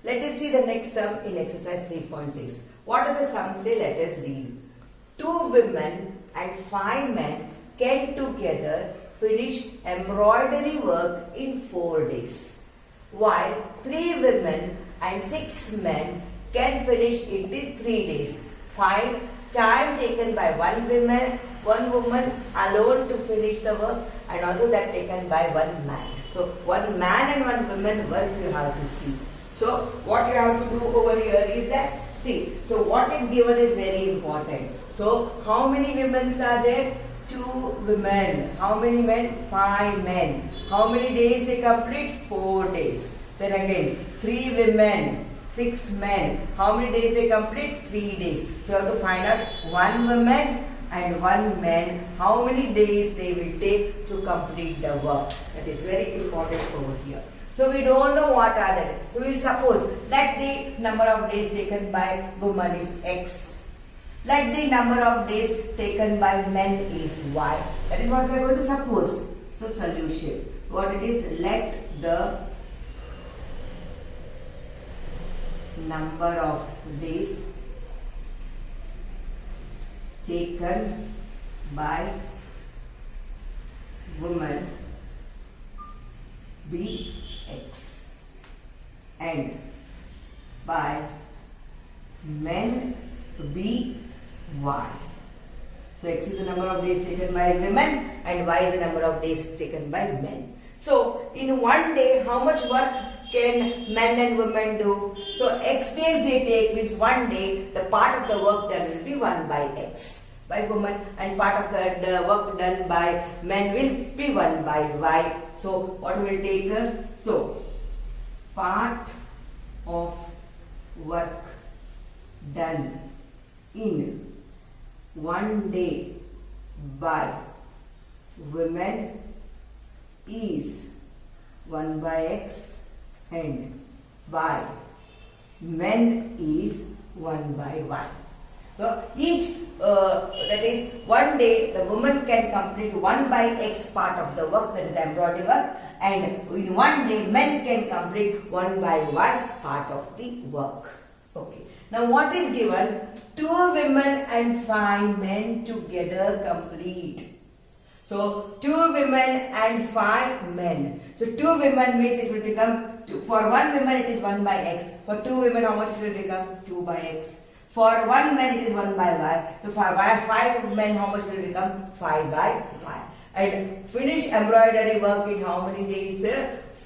Let us see the next sum in exercise 3.6. What does the sum say? Let us read. 2 women and 5 men can together finish embroidery work in 4 days, while 3 women and 6 men can finish it in 3 days. Find time taken by one woman alone to finish the work, and also that taken by one man. So one man and one woman work you have to see. So what you have to do over here is that, see, so what is given is very important. So how many women are there? 2 women. How many men? 5 men. How many days they complete? 4 days. Then again 3 women, 6 men. How many days they complete? 3 days. So you have to find out 1 woman and 1 man, how many days they will take to complete the work. That is very important over here. So we don't know what are that. So we will suppose that the number of days taken by woman is X. Like the number of days taken by men is Y. That is what we are going to suppose. So solution. What it is? Let the number of days taken by woman be X and by men be Y. So X is the number of days taken by women and Y is the number of days taken by men. So in one day, how much work can men and women do? So X days they take means one day the part of the work done will be 1 by X by woman, and part of the work done by men will be 1 by Y. So what will take? So part of work done in one day by women is 1 by X and by men is 1 by Y. So each that is one day the woman can complete 1 by X part of the work, that is embroidery work, and in one day men can complete 1 by Y part of the work. Okay. Now what is given? 2 women and 5 men together complete. So 2 women and 5 men. So 2 women means it will become, for 1 woman it is 1 by X. For 2 women how much it will become? 2 by X. For 1 man it is 1 by Y. So for 5 men how much will become? 5 by Y. And finish embroidery work in how many days?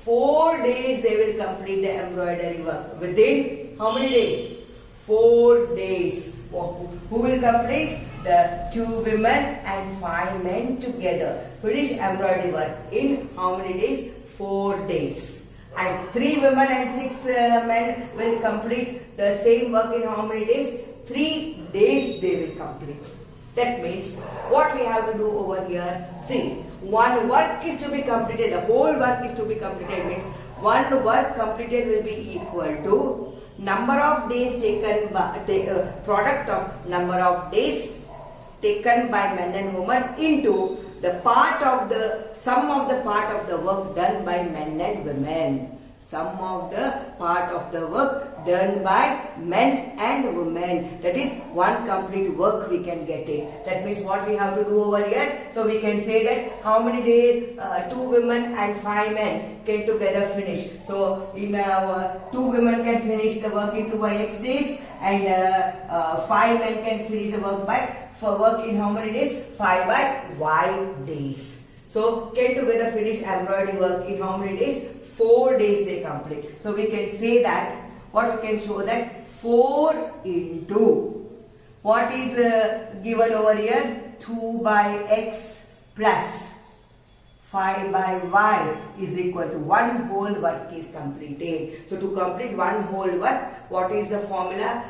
4 days they will complete the embroidery work. Within how many days? 4 days. Who will complete? The 2 women and 5 men together. Finish embroidery work in how many days? 4 days. And 3 women and 6 men will complete the same work in how many days? 3 days they will complete. That means what we have to do over here, see, one work is to be completed, the whole work is to be completed, means one work completed will be equal to number of days taken by product of number of days taken by men and women into the part of the sum of the part of the work done by men and women. Sum of the part of the work done by men and women. That is one complete work we can get it. That means what we have to do over here. So we can say that how many days 2 women and 5 men can together finish. So in 2 women can finish the work in 2 by X days, and 5 men can finish the work for work in how many days? 5 by Y days. So can together finish embroidery work in how many days? 4 days they complete. So we can say that, what we can show that 4 into what is given over here? 2 by X plus 5 by Y is equal to 1 whole work is completed. So to complete 1 whole work, what is the formula?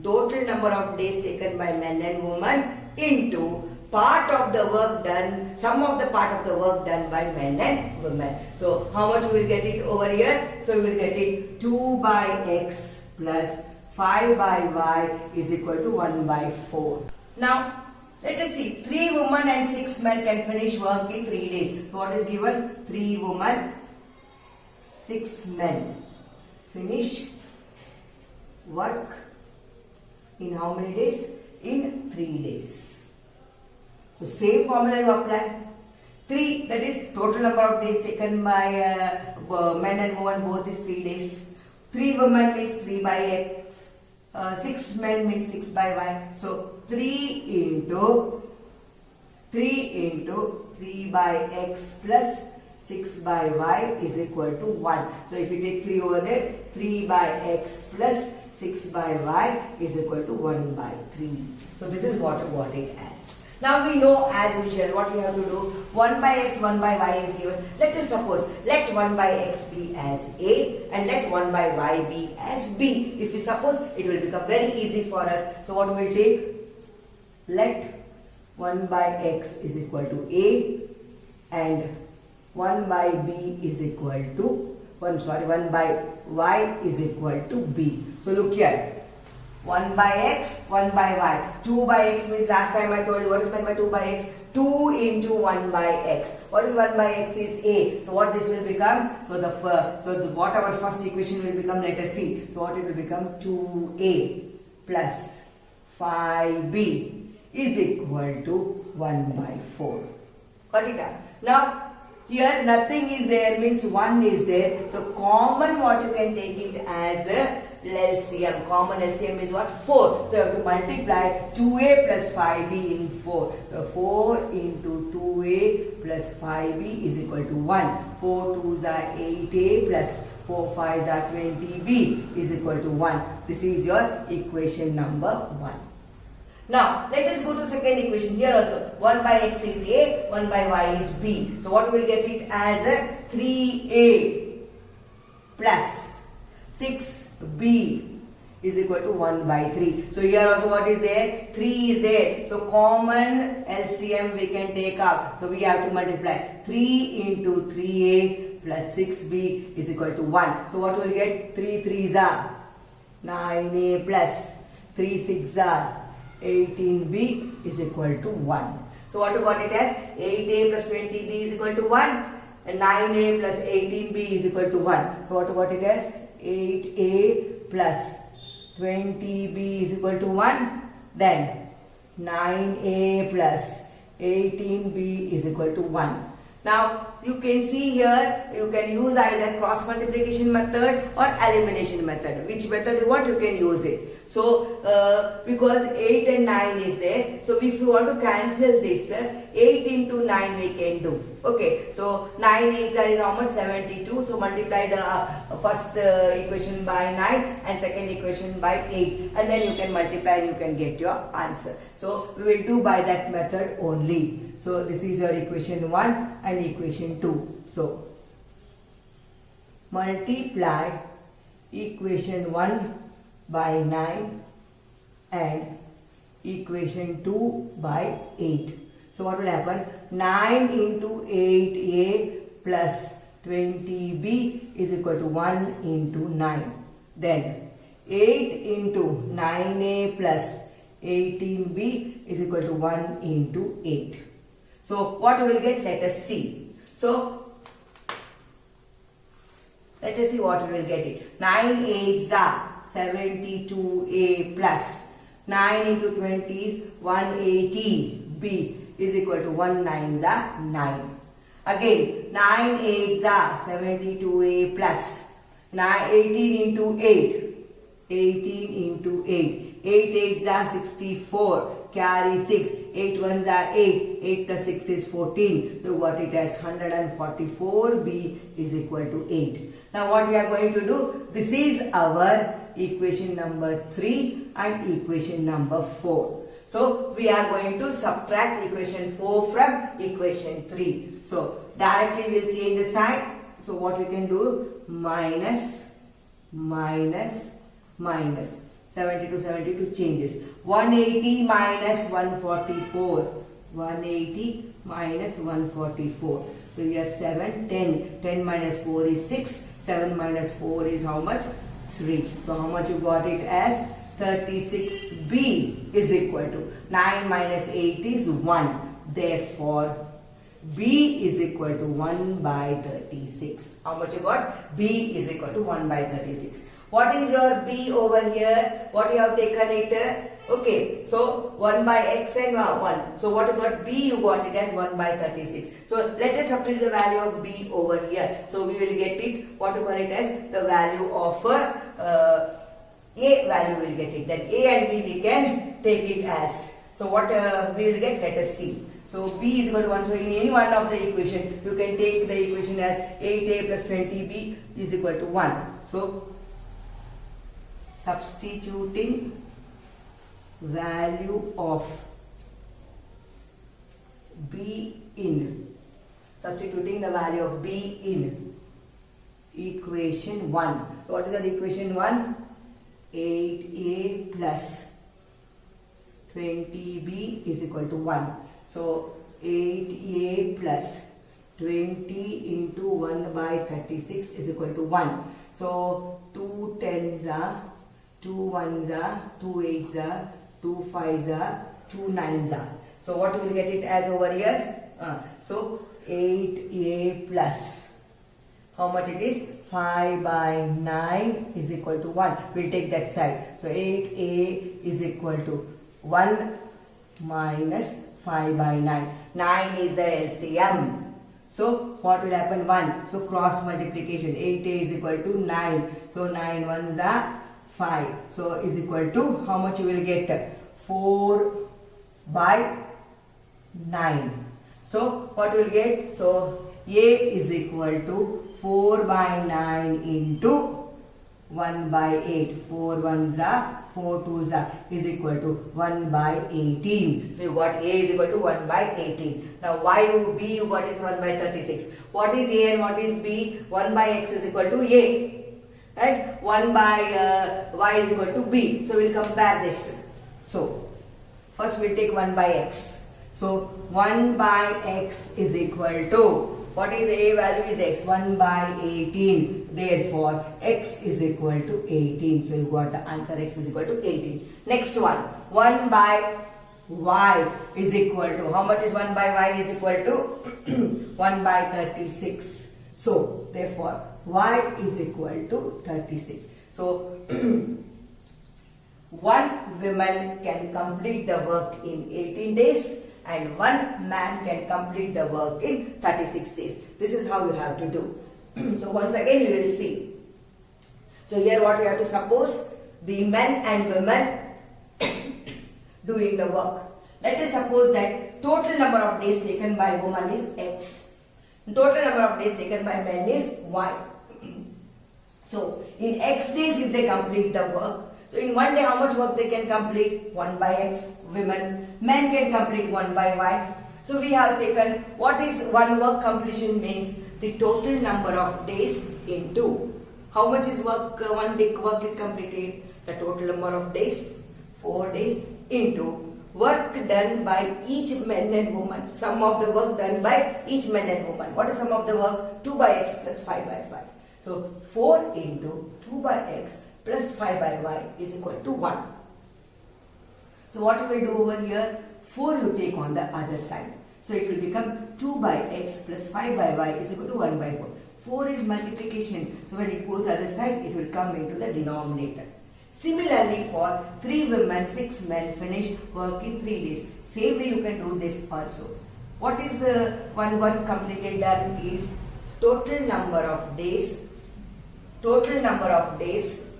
Total number of days taken by men and women into part of the work done, sum of the part of the work done by men and women. So how much we will get it over here? So we will get it 2 by X plus 5 by Y is equal to 1 by 4. Now let us see, 3 women and 6 men can finish work in 3 days. So what is given? 3 women, 6 men finish work in how many days? In 3 days. So same formula you apply. 3, that is total number of days taken by men and women, both is 3 days. 3 women means 3 by x. 6 men means 6 by y. So 3 into 3 by x plus 6 by y is equal to 1. So if you take 3 over there, 3 by x plus 6 by y is equal to 1 by 3. So this is what I got it as. Now we know as usual what we have to do. 1 by x, 1 by y is given. Let us suppose, let 1 by x be as a and let 1 by y be as b. If we suppose, it will become very easy for us. So what we will take? Let 1 by x is equal to a and 1 by b is equal to 1 by y is equal to b. So look here. 1 by x, 1 by y. 2 by x means last time I told you what is meant by 2 by x? 2 into 1 by x. What is 1 by x is a. So what this will become? So what our first equation will become, let us see. So what it will become? 2a plus 5b is equal to 1 by 4. Got it? Now here nothing is there means 1 is there. So common what you can take it as LCM. Common LCM is what? 4. So you have to multiply 2a plus 5b in 4. So 4 into 2a plus 5b is equal to 1. 4 2s are 8a plus 4 5s are 20b is equal to 1. This is your equation number 1. Now, let us go to the second equation. Here also, 1 by x is a, 1 by y is b. So, what we will get it as a 3a plus 6b is equal to 1 by 3. So, here also what is there? 3 is there. So, common LCM we can take out. So, we have to multiply 3 into 3a plus 6b is equal to 1. So, what we will get? 3 3s are 9a plus 3 6s are 18b is equal to 1. So what you got it as? 8a plus 20b is equal to 1 and 9a plus 18b is equal to 1. So what you got it as? 8a plus 20b is equal to 1. Then 9a plus 18b is equal to 1. Now you can see here, you can use either cross multiplication method or elimination method. Which method you want, you can use it. So because 8 and 9 is there, so if you want to cancel this, 8 into 9 we can do. Okay, so 9 is how much? 72. So multiply the first equation by 9 and second equation by 8, and then you can multiply and you can get your answer. So we will do by that method only. So this is your equation 1 and equation 2. So multiply equation 1 by 9 and equation 2 by 8. So what will happen? 9 into 8a plus 20b is equal to 1 into 9. Then 8 into 9a plus 18b is equal to 1 into 8. So what we will get? Let us see. So let us see what we will get it. 9 8s are 72a plus 9 into 20 is 180b is equal to 1 9s are 9. Again 9 8s are 72a plus 18 into 8. 18 into 8. 8 8s are 64. Carry 6. 8 1s are 8. 8 plus 6 is 14. So what it as? 144b is equal to 8. Now what we are going to do? This is our equation number 3 and equation number 4. So we are going to subtract equation 4 from equation 3. So directly we will change the sign. So what we can do? Minus, minus, minus. 70 to 72 changes. 180 minus 144. 180 minus 144. So here 7, 10. 10 minus 4 is 6. 7 minus 4 is how much? 3. So how much you got it as? 36b is equal to 9 minus 8 is 1. Therefore, b is equal to 1 by 36. How much you got? B is equal to 1 by 36. What is your b over here? What you have taken it? Okay, so 1 by x and 1. So what you got b, you got it as 1 by 36. So let us substitute the value of b over here. So we will get it, what you call it as the value of a value will get it. Then a and b we can take it as. So what we will get, let us see. So b is equal to 1. So in any one of the equation, you can take the equation as 8a plus 20b is equal to 1. So substituting value of b in, substituting the value of b in equation 1. So what is the equation 1? 8a plus 20b is equal to 1. So 8a plus 20 into 1 by 36 is equal to 1. So 2 tens are, 2 ones are, 2 8s are, 2 5s are, 2 9s are. So what we will get it as over here? So 8a plus, how much it is? 5 by 9 is equal to 1. We'll take that side. So 8a is equal to 1 minus 5 by 9. 9 is the LCM. So what will happen? 1. So cross multiplication. 8a is equal to 9. So 9 ones are 5. So is equal to, how much you will get? 4 by 9. So what will get? So a is equal to 4 by 9 into 1 by 8. 4 ones are, 4 twos are, is equal to 1 by 18. So you got a is equal to 1 by 18. Now y to b you got is 1 by 36. What is a and what is b? 1 by x is equal to a. Right? 1 by y is equal to b. So we will compare this. So first we will take 1 by x. So 1 by x is equal to, what is a value is x? 1 by 18. Therefore x is equal to 18. So you got the answer, x is equal to 18. Next one, 1 by y is equal to, how much is 1 by y is equal to? 1 by 36. So therefore y is equal to 36. So one woman can complete the work in 18 days and one man can complete the work in 36 days. This is how you have to do. So once again we will see. So here what we have to suppose, the men and women doing the work. Let us suppose that total number of days taken by woman is x. Total number of days taken by men is y. So in x days if they complete the work, so in one day how much work they can complete? 1 by x, women. Men can complete 1 by y. So we have taken, what is one work completion means? The total number of days into, how much is work, one day work is completed? The total number of days, 4 days, into work done by each man and woman. Sum of the work done by each man and woman. What is sum of the work? 2 by x plus 5 by 5. So 4 into 2 by x plus 5 by y is equal to 1. So what you will do over here? 4 you take on the other side. So it will become 2 by x plus 5 by y is equal to 1 by 4. 4 is multiplication. So when it goes other side, it will come into the denominator. Similarly for 3 women, 6 men finished work in 3 days. Same way you can do this also. What is the one work completed done is total number of days. Total number of days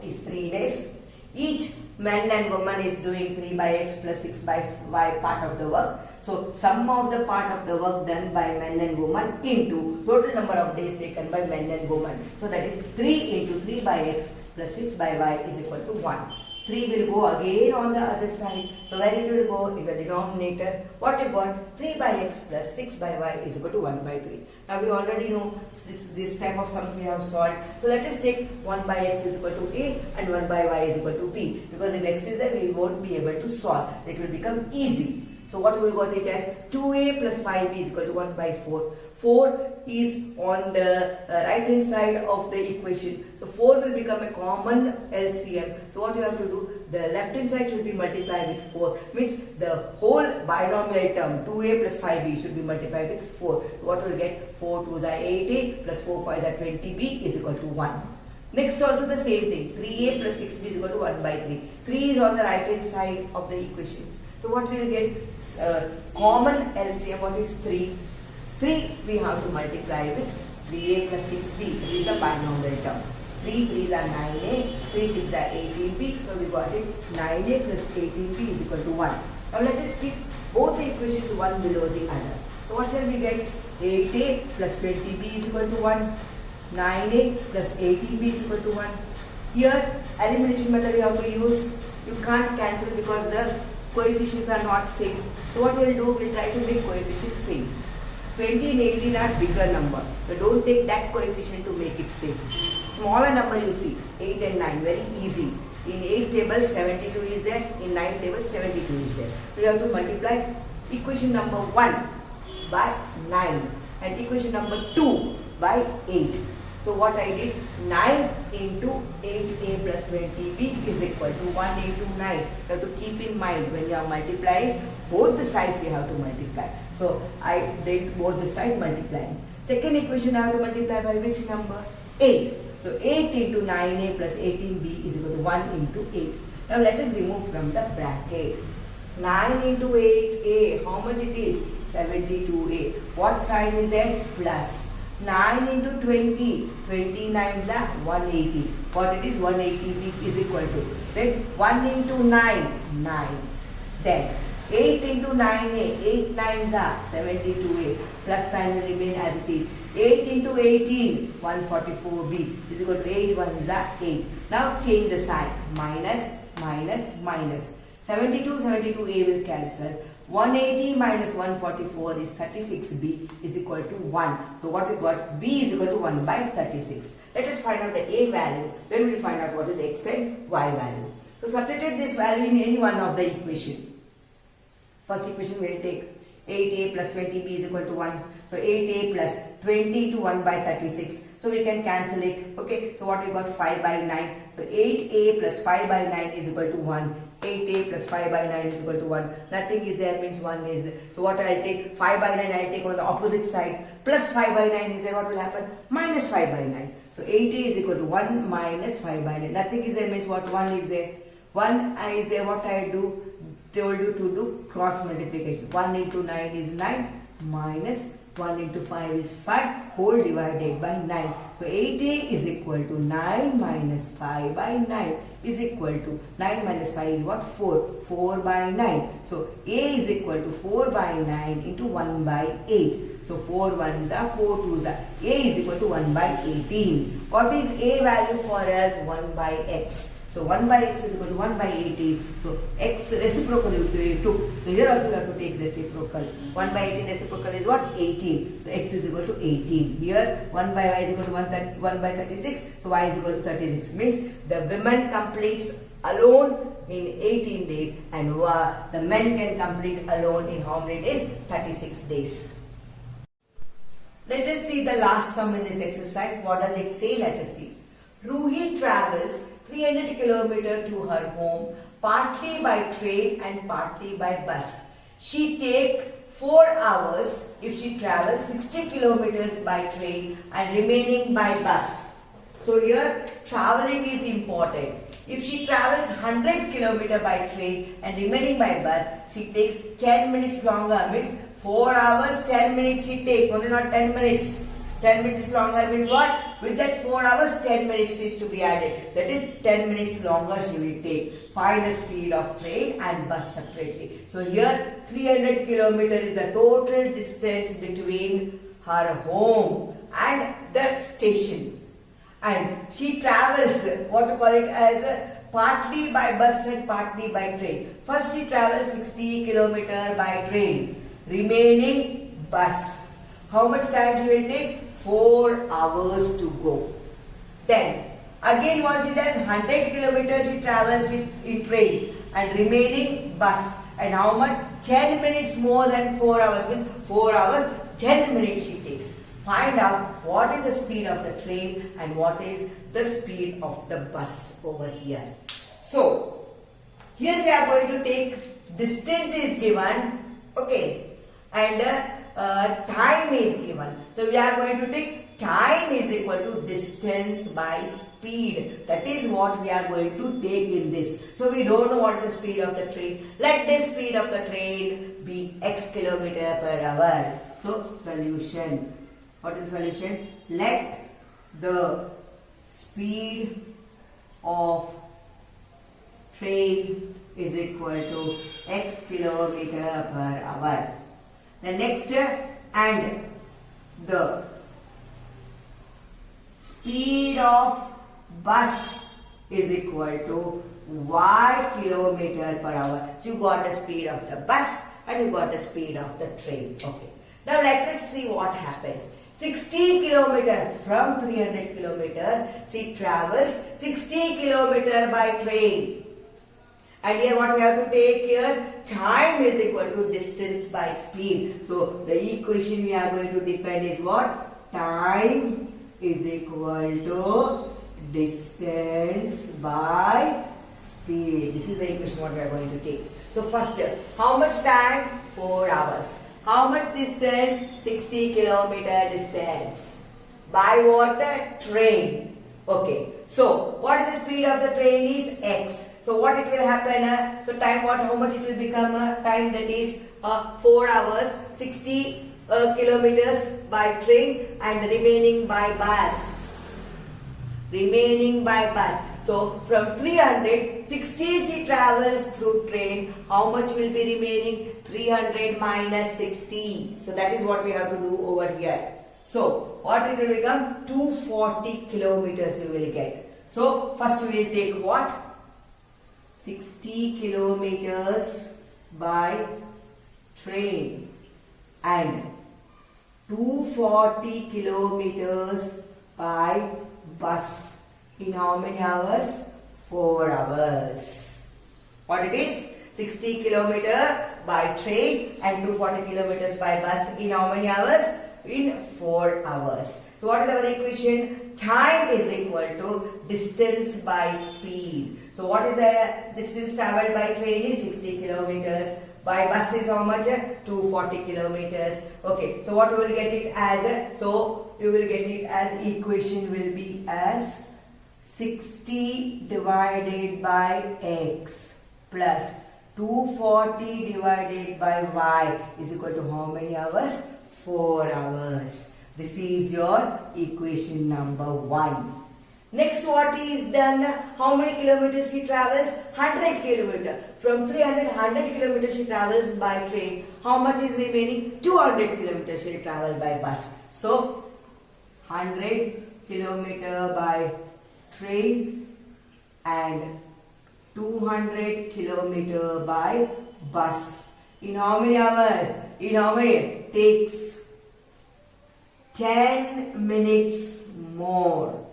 is 3 days. Each man and woman is doing 3 by x plus 6 by y part of the work. So sum of the part of the work done by men and woman into total number of days taken by men and woman. So that is 3 into 3 by x plus 6 by y is equal to 1. 3 will go again on the other side. So where it will go? In the denominator. What you got? 3 by x plus 6 by y is equal to 1 by 3. Now we already know this type of sums we have solved. So let us take 1 by x is equal to a and 1 by y is equal to b. Because if x is there, we won't be able to solve. It will become easy. So what we got it as? 2a plus 5b is equal to 1 by 4. 4 is on the right hand side of the equation. So 4 will become a common LCM. So what you have to do? The left hand side should be multiplied with 4. Means the whole binomial term 2a plus 5b should be multiplied with 4. What will get? 4 2s are 8a plus 4 5s are 20b is equal to 1. Next also the same thing. 3a plus 6b is equal to 1 by 3. 3 is on the right hand side of the equation. So what we will get? Common LCM. What is 3? 3 we have to multiply with 3a plus 6b. This is the binomial term. 3 3s are 9a, 3 6 are 18b. So we got it 9a plus 18b is equal to 1. Now let us keep both the equations one below the other. So what shall we get? 8a plus 20b is equal to 1. 9a plus 18b is equal to 1. Here elimination method you have to use. You can't cancel because the coefficients are not same. So what we'll do, we'll try to make coefficients same. 20 and 18 are bigger number. So don't take that coefficient to make it same. Smaller number you see, 8 and 9, very easy. In 8 table 72 is there, in 9 table 72 is there. So you have to multiply equation number 1 by 9 and equation number 2 by 8. So what I did, 9 into 8a plus 20b is equal to 1 into 9. You have to keep in mind when you are multiplying, both the sides you have to multiply. So I did both the sides multiplying. Second equation I have to multiply by which number? 8. So 8 into 9a plus 18b is equal to 1 into 8. Now let us remove from the bracket. 9 into 8a, how much it is? 72a. What sign is there? Plus. 9 into 20, 29 is 180. What it is? 180b is equal to. Then 1 into 9, 9. Then 8 into 9a, 8 9s are 72a. Plus sign will remain as it is. 8 into 18, 144b is equal to 8 1 is 8. Now change the sign. Minus, minus, minus. 72a will cancel. 180 minus 144 is 36b is equal to 1. So what we got? B is equal to 1 by 36. Let us find out the A value. Then we will find out what is X and Y value. So substitute this value in any one of the equation. First equation we will take 8a plus 20b is equal to 1. So 8a plus 20 to 1 by 36. So we can cancel it. Okay. So what we got? 5 by 9. So 8a plus 5 by 9 is equal to 1. 8a plus 5 by 9 is equal to 1. Nothing is there means 1 is there. So what I'll take? 5 by 9 I'll take on the opposite side. Plus 5 by 9 is there. What will happen? Minus 5 by 9. So 8a is equal to 1 minus 5 by 9. Nothing is there means what? 1 is there. 1 is there. What I do? Told you to do cross multiplication. 1 into 9 is 9 minus 1 into 5 is 5 whole divided by 9. So 8a is equal to 9 minus 5 by 9 is equal to 9 minus 5 is what? 4. 4 by 9. So a is equal to 4 by 9 into 1 by 8. So 4 1s are 4 2s are. A is equal to 1 by 18. What is a value for us? 1 by x. So 1 by x is equal to 1 by 18. So x reciprocal you took. So here also you have to take reciprocal. 1 by 18 reciprocal is what? 18. So x is equal to 18. Here 1 by y is equal to 1 by 36. So y is equal to 36. Means the women completes alone in 18 days and the men can complete alone in how many days? 36 days. Let us see the last sum in this exercise. What does it say? Let us see. Ruhi travels 300 km to her home, partly by train and partly by bus. She takes 4 hours if she travels 60 km by train and remaining by bus. So here traveling is important. If she travels 100 km by train and remaining by bus, she takes 10 minutes longer. Means 4 hours 10 minutes she takes, only not 10 minutes. 10 minutes longer means what? With that 4 hours, 10 minutes is to be added. That is 10 minutes longer she will take. Find the speed of train and bus separately. So here 300 km is the total distance between her home and the station. And she travels, what we call it as partly by bus and partly by train. First she travels 60 km by train. Remaining bus. How much time she will take? 4 hours to go. Then again what she does? 100 kilometers she travels in train and remaining bus. And how much? 10 minutes more than 4 hours. Means 4 hours 10 minutes she takes. Find out what is the speed of the train and what is the speed of the bus over here. So here we are going to take distance is given, okay, and time is given. So we are going to take time is equal to distance by speed. That is what we are going to take in this. So we don't know what is the speed of the train. Let the speed of the train be x kilometer per hour. So solution. What is the solution? Let the speed of train is equal to x kilometer per hour. The next, and the speed of bus is equal to y kilometer per hour. So you got the speed of the bus and you got the speed of the train. Okay. Now let us see what happens. 60 kilometer from 300 kilometer, she travels 60 kilometer by train. And here what we have to take here, time is equal to distance by speed. So the equation we are going to depend is what? Time is equal to distance by speed. This is the equation what we are going to take. So first, how much time? 4 hours. How much distance? 60 kilometer distance. By what? Train. Okay. So what is the speed of the train is x. So what it will happen? So time what? How much it will become? Time that is 4 hours, 60 kilometers by train and remaining by bus. Remaining by bus. So from 300, 60 she travels through train. How much will be remaining? 300 minus 60. So that is what we have to do over here. So what it will become? 240 kilometers you will get. So first we will take what? 60 kilometers by train and 240 kilometers by bus. In how many hours? 4 hours. What it is? 60 kilometer by train and 240 kilometers by bus. In how many hours? In 4 hours. So what is our equation? Time is equal to distance by speed. So what is the distance traveled by train is 60 kilometers. By bus is how much? 240 kilometers. Okay. So what you will get it as? So you will get it as equation will be as 60 divided by x plus 240 divided by y is equal to how many hours? 4 hours. This is your equation number 1. Next what is done? How many kilometers she travels? 100 kilometers. From 300, 100 kilometers she travels by train. How much is remaining? 200 kilometers she will travel by bus. So 100 kilometer by train and 200 kilometer by bus. In how many hours? In how many? Takes 10 minutes more.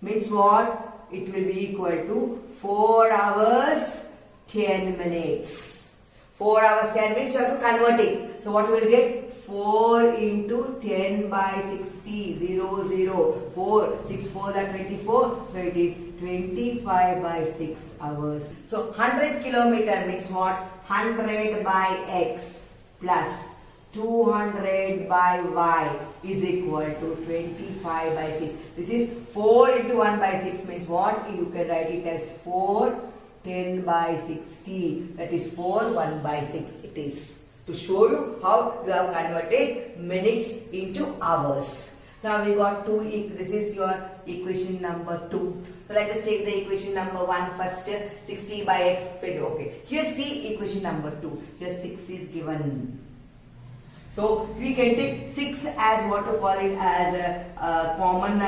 Means what? It will be equal to 4 hours 10 minutes. 4 hours 10 minutes you have to convert it. So what you will get? 4 into 10 by 60. 0, 0. 4. 6, 4 that 24. So it is 25 by 6 hours. So 100 kilometer means what? 100 by x plus 200 by y is equal to 25 by 6. This is 4 into 1 by 6 means what? You can write it as 4 10 by 60. That is 4 1 by 6 it is. To show you how you have converted minutes into hours. Now we got 2. This is your equation number 2. So let us take the equation number 1 first. 60 by x. Okay. Here see equation number 2. Here 6 is given. So we can take 6 as what to call it as a common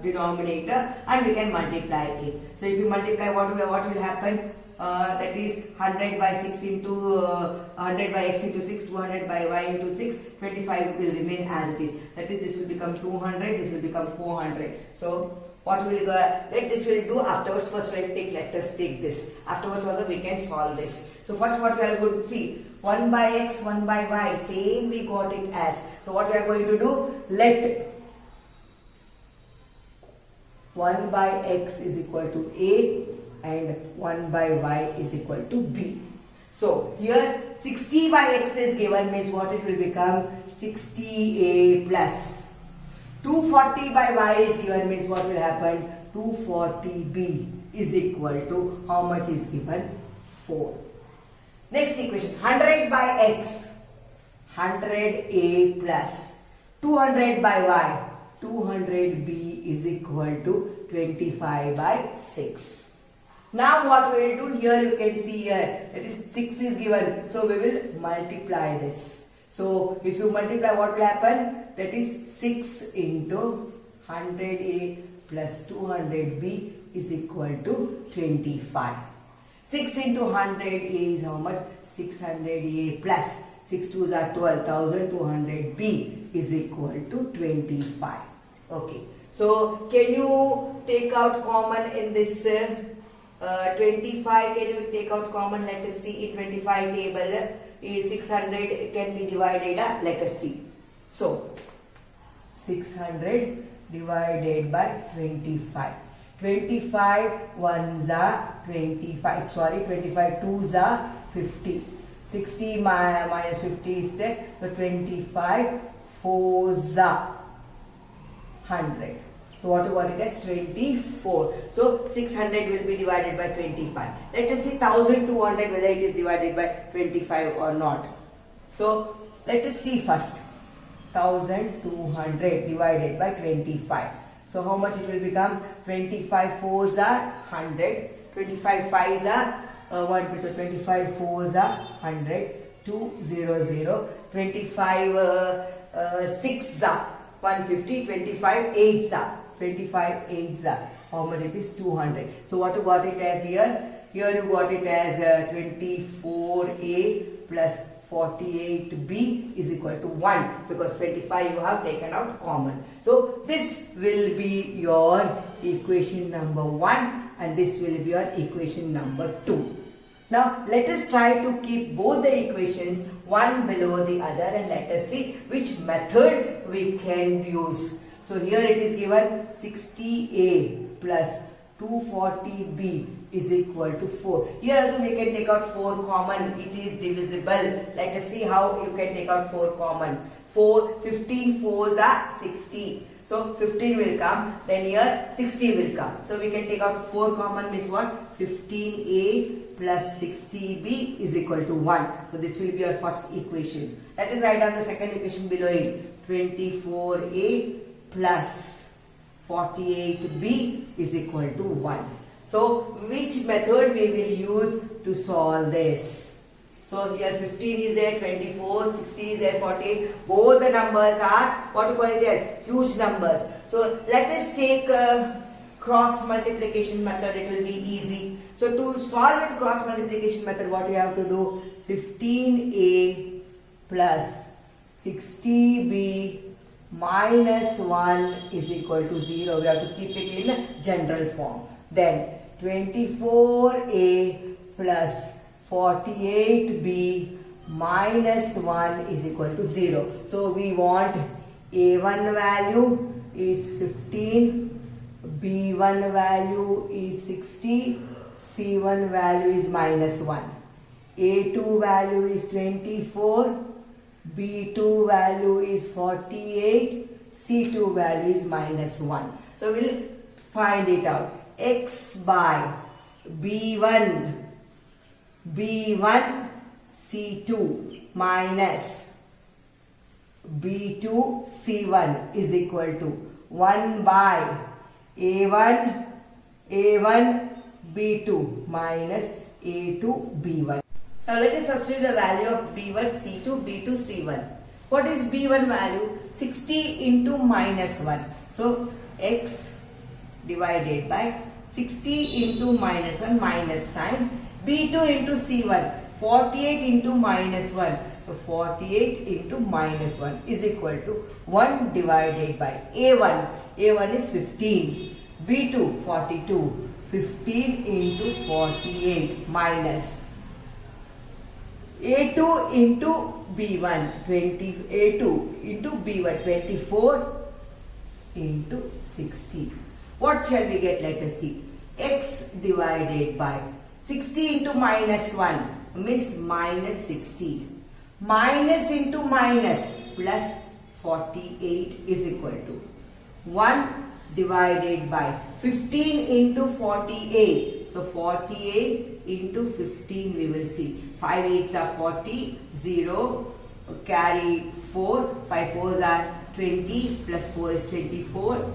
denominator and we can multiply it. So if you multiply what will happen? That is 100 by 6 into 100 by x into 6, 200 by y into 6, 25 will remain as it is. That is this will become 200, this will become 400. So what will let this will do afterwards? First let us take this. Afterwards also we can solve this. So first what we are going to see? 1 by x, 1 by y, same we got it as. So what we are going to do? Let 1 by x is equal to a and 1 by y is equal to b. So here 60 by x is given means what it will become? 60a plus 240 by y is given means what will happen? 240b is equal to how much is given? 4. Next equation, 100 by x, 100a plus 200 by y, 200b is equal to 25 by 6. Now what we will do here, you can see here, that is 6 is given, so we will multiply this. So if you multiply, what will happen? That is 6 into 100a plus 200b is equal to 25. 6 into 100a is how much? 600a plus 6 2s are 12, 1200b is equal to 25. Okay. So can you take out common in this 25? Can you take out common? Let us see. In 25 table is 600 can be divided. Let us see. So 600 divided by 25. 25 ones are 25. Sorry, 25 twos are 50. 60 minus 50 is there. So 25 fours are 100. So what you got it as? 24. So 600 will be divided by 25. Let us see 1200 whether it is divided by 25 or not. So let us see first. 1200 divided by 25. So how much it will become? 25 fours are 100. 25 fives are 25 fours are 100. 200. 25 six are 150. 25 eights are 25 eights are how much it is? 200. So what you got it as here? Here you got it as 24a plus 48b is equal to 1 because 25 you have taken out common. So this will be your equation number 1 and this will be your equation number 2. Now let us try to keep both the equations one below the other and let us see which method we can use. So here it is given 60a plus 240b is equal to 4. Here also we can take out 4 common. It is divisible. Let us see how you can take out 4 common. 15 fours are 60. So 15 will come. Then here 60 will come. So we can take out 4 common means what? 15a plus 60b is equal to 1. So this will be our first equation. Let us write down the second equation below it. 24a plus 48b is equal to 1. So which method we will use to solve this? So here 15 is there, 24, 60 is there, 48. Both the numbers are what you call it as huge numbers. So let us take cross multiplication method. It will be easy. So to solve with cross multiplication method, what you have to do? 15a plus 60b minus 1 is equal to 0. We have to keep it in general form. Then 24a plus 48b minus 1 is equal to 0. So we want a1 value is 15, b1 value is 60, c1 value is minus 1. a2 value is 24, b2 value is 48, c2 value is minus 1. So we'll find it out. X by b1 c2 minus b2 c1 is equal to 1 by a1 b2 minus a2 b1. Now let us substitute the value of b1 c2 b2 c1. What is b1 value? 60 into minus 1. So x divided by 60 into minus 1 minus sign. b2 into c1 48 into minus 1. So 48 into minus 1 is equal to 1 divided by a1. a1 is 15. b2 42. 15 into 48 minus a2 into b1 20. a2 into b1 24 into 60. What shall we get? Let us see. X divided by 60 into minus 1 means minus 60. Minus into minus plus 48 is equal to 1 divided by 15 into 48. So 48 into 15 we will see. 5 8s are 40, 0, carry 4, 5 4s are 20, plus 4 is 24.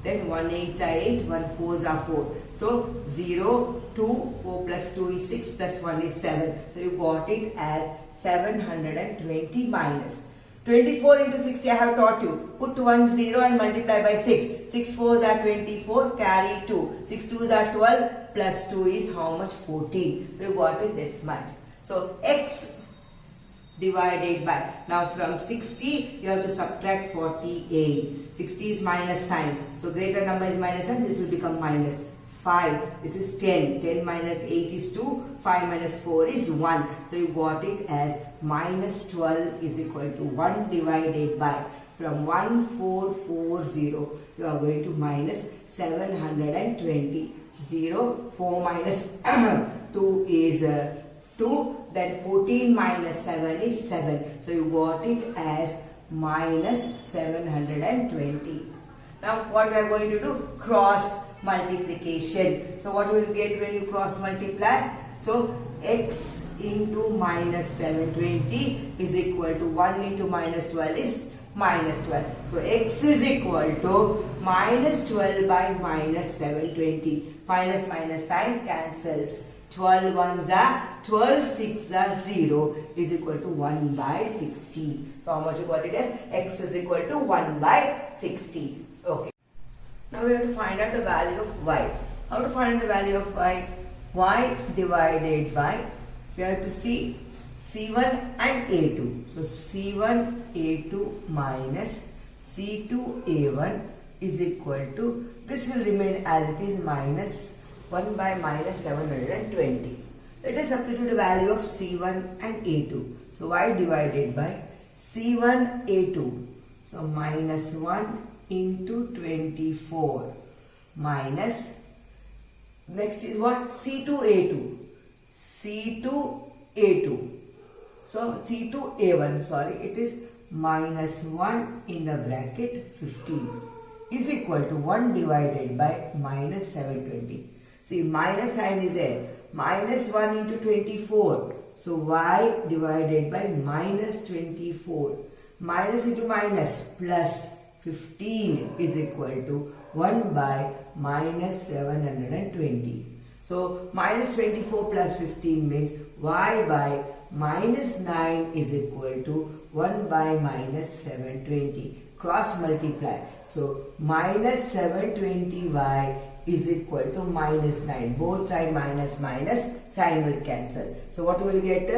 Then 1 8s are 8, 1 4s are 4. So 0, 2, 4 plus 2 is 6, plus 1 is 7. So you got it as 720 minus. 24 into 60 I have taught you. Put 1 0 and multiply by 6. 6 4s are 24, carry 2. 6 2s are 12, plus 2 is how much? 14. So you got it this much. So x divided by, now from 60 you have to subtract 48. 60 is minus sign. So greater number is minus and this will become minus. 5. This is 10. 10 minus 8 is 2. 5 minus 4 is 1. So you got it as minus 12 is equal to 1 divided by, from 1440 you are going to minus 720. 0. 4 minus 2 is 2. Then 14 minus 7 is 7. So you got it as minus 720. Now what we are going to do? Cross multiplication. So what will you get when you cross multiply? So x into minus 720 is equal to 1 into minus 12 is minus 12. So x is equal to minus 12 by minus 720. Minus minus sign cancels. 12 ones are 12, 6 are 0 is equal to 1 by 60. So how much you got it as? X is equal to 1 by 60. Okay. Now we have to find out the value of y. How to find the value of y? Y divided by, we have to see C1 and A2. So C1 A2 minus C2 A1 is equal to, this will remain as it is, minus 1 by minus 720. Let us substitute the value of C1 and A2. So y divided by C1 A2. So minus 1 into 24 minus, next is what? C2 A2. C2 A2. So C2 A1, sorry, it is minus 1 in the bracket 15 is equal to 1 divided by minus 720. See, minus sign is there. Minus 1 into 24. So y divided by minus 24. Minus into minus plus 15 is equal to 1 by minus 720. So minus 24 plus 15 means y by minus 9 is equal to 1 by minus 720. Cross multiply. So minus 720y is equal to minus 9. Both side minus minus, sign will cancel. So what will you get?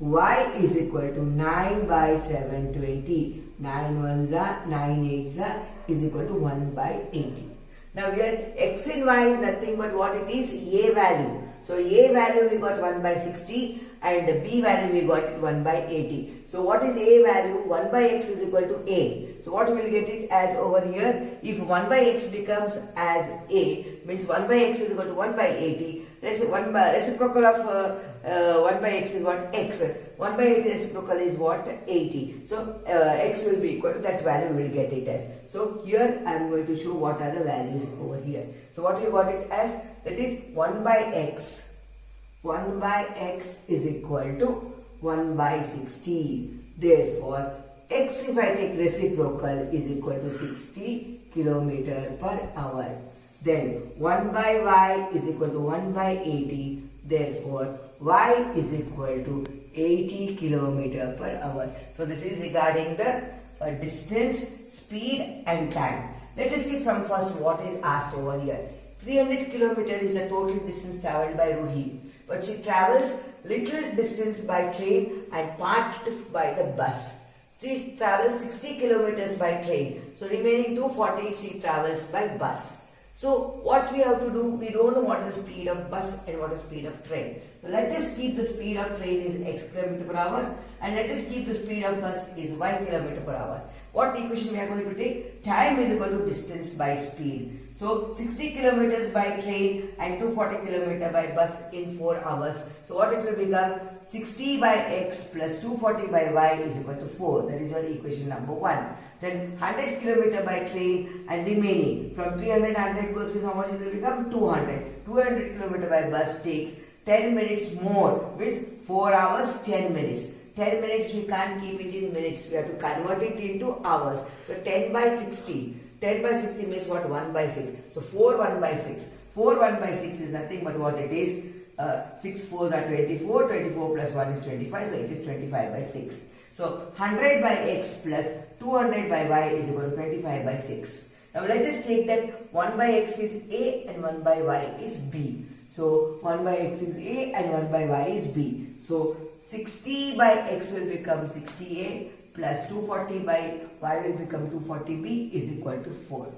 Y is equal to 9 by 720. 9 ones are, 9 eights are, is equal to 1 by 80. Now here x in y is nothing but what it is? A value. So A value we got 1 by 60 and B value we got 1 by 80. So what is A value? 1 by x is equal to A. So what we will get it as over here? If 1 by x becomes as A, means 1 by x is equal to 1 by 80. Reciprocal of 1 by x is what? X. 1 by 80 reciprocal is what? 80. So x will be equal to that value, we will get it as. So here I am going to show what are the values over here. So what we got it as? That is 1 by x. 1 by x is equal to 1 by 60. Therefore, x if I take reciprocal is equal to 60 km per hour. Then 1 by y is equal to 1 by 80. Therefore, y is equal to 80 km per hour. So this is regarding the distance, speed and time. Let us see from first what is asked over here. 300 km is the total distance travelled by Ruhi. But she travels little distance by train and part by the bus. She travels 60 kilometers by train. So remaining 240 she travels by bus. So what we have to do, we don't know what is the speed of bus and what is the speed of train. So let us keep the speed of train is x km per hour and let us keep the speed of bus is y km per hour. What equation we are going to take? Time is equal to distance by speed. So 60 kilometers by train and 240 kilometers by bus in 4 hours. So what it will become? 60 by x plus 240 by y is equal to 4. That is your equation number 1. Then 100 kilometers by train and remaining from 300 100 goes with how much it will become? 200. 200 kilometers by bus takes 10 minutes more, which 4 hours 10 minutes. 10 minutes we can't keep it in minutes, we have to convert it into hours. So 10 by 60. 10 by 60 means what? 1 by 6. So 4 1 by 6. 4 1 by 6 is nothing but what it is. 6 4s are 24. 24 plus 1 is 25. So it is 25 by 6. So 100 by x plus 200 by y is equal to 25 by 6. Now let us take that 1 by x is a and 1 by y is b. So 1 by x is a and 1 by y is b. So 60 by x will become 60a plus 240 by y will become 240b is equal to 4.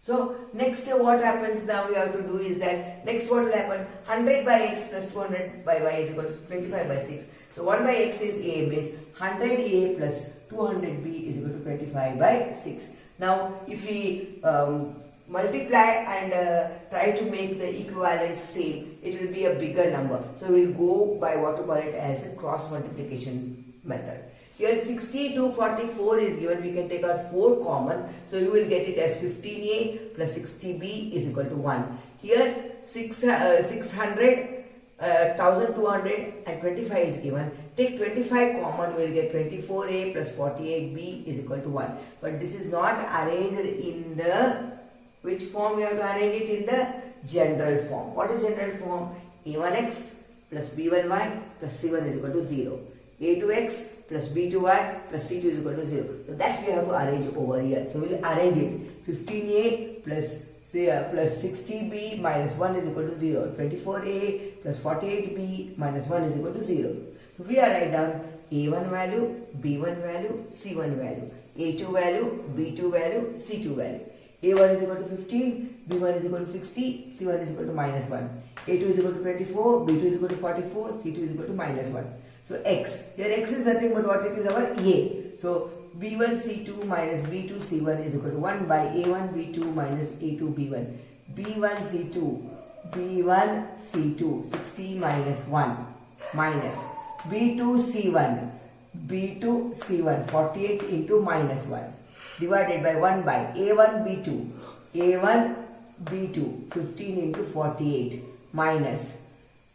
So next what happens now we have to do is that next what will happen? 100 by x plus 200 by y is equal to 25 by 6. So 1 by x is a means 100a plus 200b is equal to 25 by 6. Now if we multiply and try to make the equivalent same, it will be a bigger number. So we will go by what to call it as a cross multiplication method. Here 60 to 44 is given, we can take out 4 common. So you will get it as 15a plus 60b is equal to 1. Here 600, 1225 is given. Take 25 common, we will get 24a plus 48b is equal to 1. But this is not arranged in the which form? We have to arrange it in the general form. What is general form? a1x plus b1y plus c1 is equal to 0. a2x plus b2y plus c2 is equal to 0. So that we have to arrange over here. So we will arrange it. 15a plus 60b minus 1 is equal to 0. 24a plus 48b minus 1 is equal to 0. So we are write down a1 value, b1 value, c1 value, a2 value, b2 value, c2 value. a1 is equal to 15, b1 is equal to 60, c1 is equal to minus 1. a2 is equal to 24, b2 is equal to 44, c2 is equal to minus 1. So x, here x is nothing but what it is, our a. So b1 c2 minus b2 c1 is equal to 1 by a1 b2 minus a2 b1. b1 c2, b1 c2, 60 minus 1 minus b2 c1, b2 c1, 48 into minus 1. Divided by 1 by a1 b2, a1 b2, 15 into 48 minus,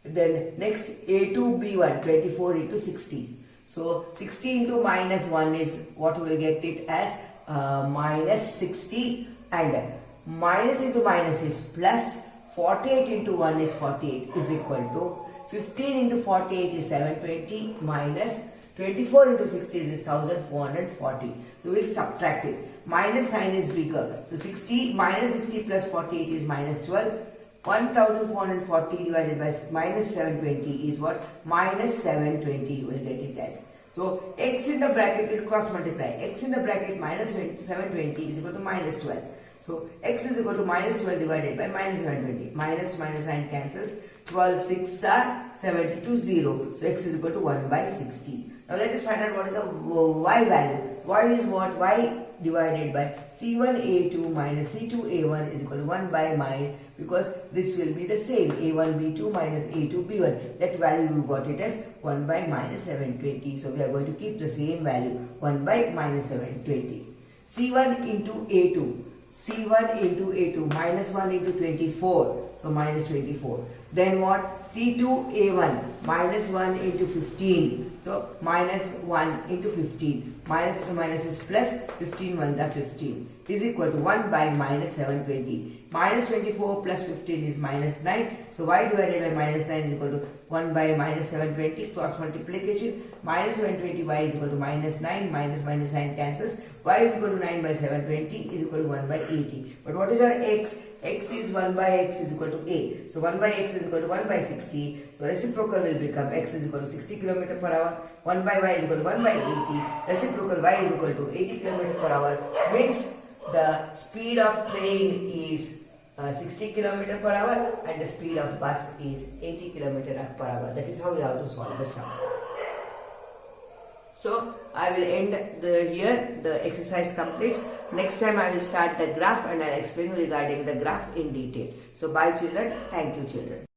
then next a2 b1, 24 into 60. So 60 into minus 1 is what we will get it as minus 60, and minus into minus is plus, 48 into 1 is 48 is equal to 15 into 48 is 720 minus 24 into 60 is 1440. So we will subtract it. Minus sign is bigger. So 60 minus 60 plus 48 is minus 12. 1440 divided by minus 720 is what? Minus 720 you will get it as. So x in the bracket will cross multiply. X in the bracket minus 720 is equal to minus 12. So x is equal to minus 12 divided by minus 720. Minus sign cancels. 12 6 are 72 0. So x is equal to 1 by 60. Now let us find out what is the y value. Y is what? Y divided by C1A2 minus C2A1 is equal to 1 by mine, because this will be the same. A1B2 minus A2B1. That value we got it as 1 by minus 720. So we are going to keep the same value, 1 by minus 720. C1 into A2. C1 into A2 minus 1 into 24. So minus 24. Then what? C2A1 minus 1 into 15. So minus 1 into 15. Minus to minus is plus, 15 1 the 15 is equal to 1 by minus 720. Minus 24 plus 15 is minus 9. So y divided by minus 9 is equal to 1 by minus 720. Cross multiplication. Minus 720 y is equal to minus 9. Minus 9 cancels. Y is equal to 9 by 720 is equal to 1 by 80. But what is our x? X is 1 by x is equal to a. So 1 by x is equal to 1 by 60. So reciprocal will become x is equal to 60 km per hour. 1 by y is equal to 1 by 80. Reciprocal y is equal to 80 km per hour. Means the speed of train is 60 km per hour and the speed of bus is 80 km per hour. That is how we have to solve the sum. So I will end here the exercise completes. Next time I will start the graph and I will explain regarding the graph in detail. So bye children. Thank you children.